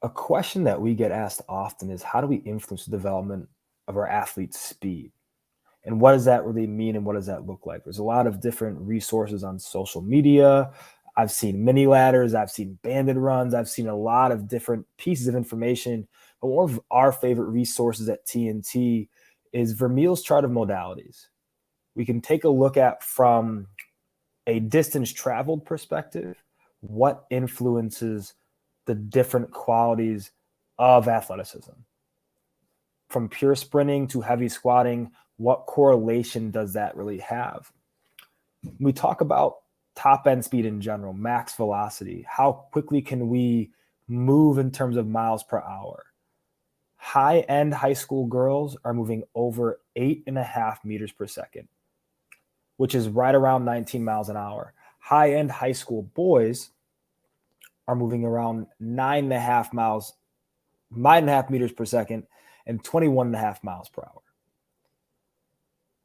A question that we get asked often is how do we influence the development of our athletes' speed? And what does that really mean and what does that look like? There's a lot of different resources on social media. I've seen mini ladders, I've seen banded runs, I've seen a lot of different pieces of information. But one of our favorite resources at TNT is Vermeil's chart of modalities. We can take a look at from a distance traveled perspective what influences the different qualities of athleticism. From pure sprinting to heavy squatting, what correlation does that really have? When we talk about top end speed in general, max velocity, how quickly can we move in terms of miles per hour? High end high school girls are moving over 8.5 meters per second, which is right around 19 miles an hour. High end high school boys are moving around 9.5 meters per second, and 21.5 miles per hour.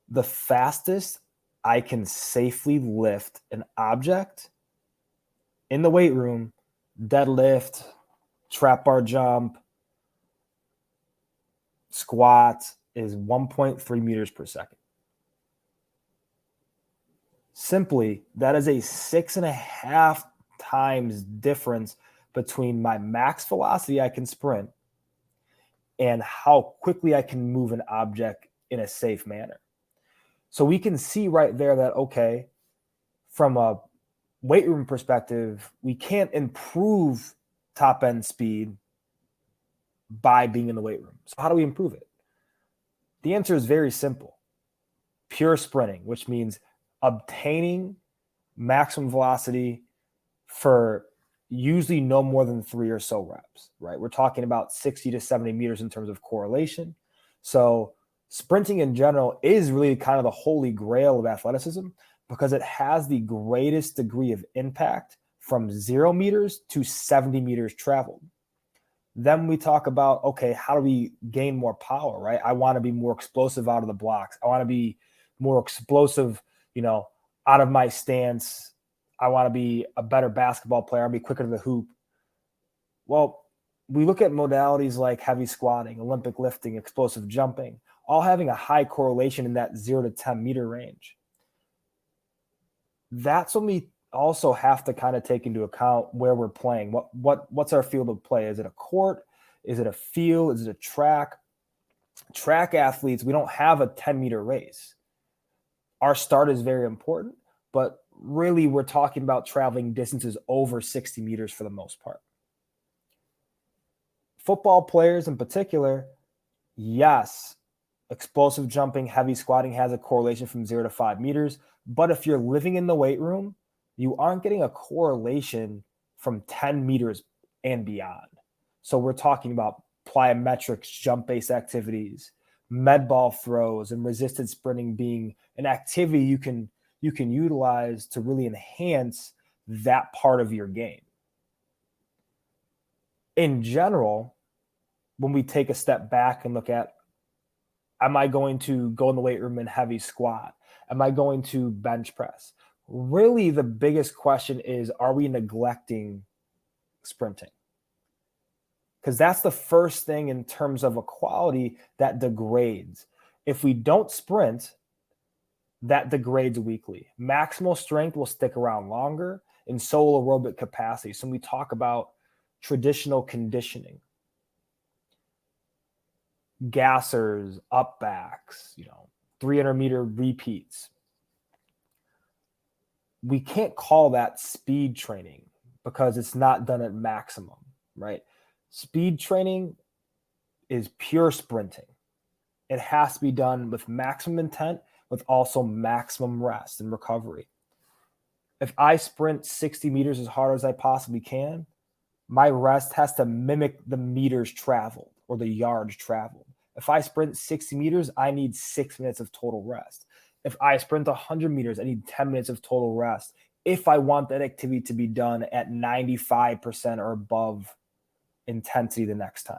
The fastest I can safely lift an object in the weight room, deadlift, trap bar jump, squat, is 1.3 meters per second. Simply, that is a 6.5 times difference between my max velocity I can sprint and how quickly I can move an object in a safe manner. So we can see right there that, okay, from a weight room perspective, we can't improve top end speed by being in the weight room. So how do we improve it? The answer is very simple. Pure sprinting, which means obtaining maximum velocity for usually no more than 3 or so reps, right? We're talking about 60 to 70 meters in terms of correlation. So sprinting in general is really kind of the holy grail of athleticism because it has the greatest degree of impact from 0 meters to 70 meters traveled. Then we talk about, okay, how do we gain more power, right? I want to be more explosive out of the blocks. I want to be more explosive, out of my stance. I want to be a better basketball player. I want to be quicker to the hoop. Well, we look at modalities like heavy squatting, Olympic lifting, explosive jumping, all having a high correlation in that 0 to 10 meter range. That's when we also have to kind of take into account where we're playing. What's our field of play? Is it a court? Is it a field? Is it a track? Track athletes, we don't have a 10-meter race. Our start is very important, but really we're talking about traveling distances over 60 meters for the most part. Football players in particular, yes, explosive jumping, heavy squatting has a correlation from 0 to 5 meters. But if you're living in the weight room, you aren't getting a correlation from 10 meters and beyond. So we're talking about plyometrics, jump-based activities, med ball throws, and resisted sprinting being an activity you can utilize to really enhance that part of your game. In general, when we take a step back and look at, am I going to go in the weight room and heavy squat? Am I going to bench press? Really, the biggest question is, are we neglecting sprinting? Because that's the first thing in terms of a quality that degrades. If we don't sprint, that degrades weakly. Maximal strength will stick around longer, and so will aerobic capacity. So when we talk about traditional conditioning, gassers, up backs, 300-meter repeats, we can't call that speed training because it's not done at maximum, right? Speed training is pure sprinting. It has to be done with maximum intent, with also maximum rest and recovery. If I sprint 60 meters as hard as I possibly can, my rest has to mimic the meters traveled or the yards traveled. If I sprint 60 meters, I need 6 minutes of total rest. If I sprint 100 meters, I need 10 minutes of total rest if I want that activity to be done at 95% or above intensity the next time.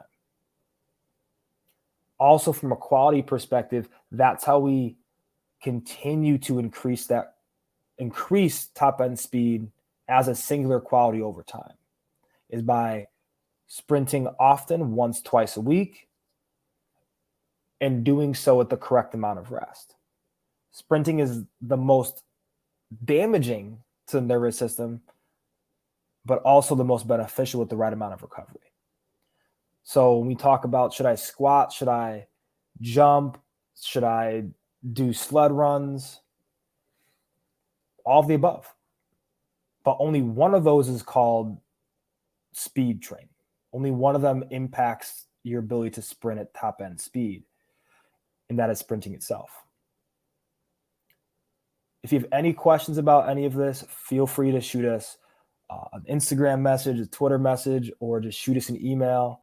Also, from a quality perspective, that's how we continue to increase top end speed as a singular quality over time, is by sprinting often, once, twice a week, and doing so with the correct amount of rest. Sprinting is the most damaging to the nervous system, but also the most beneficial with the right amount of recovery. So when we talk about, should I squat, should I jump, should I do sled runs, all of the above. But only one of those is called speed training. Only one of them impacts your ability to sprint at top end speed, and that is sprinting itself. If you have any questions about any of this, feel free to shoot us an Instagram message, a Twitter message, or just shoot us an email.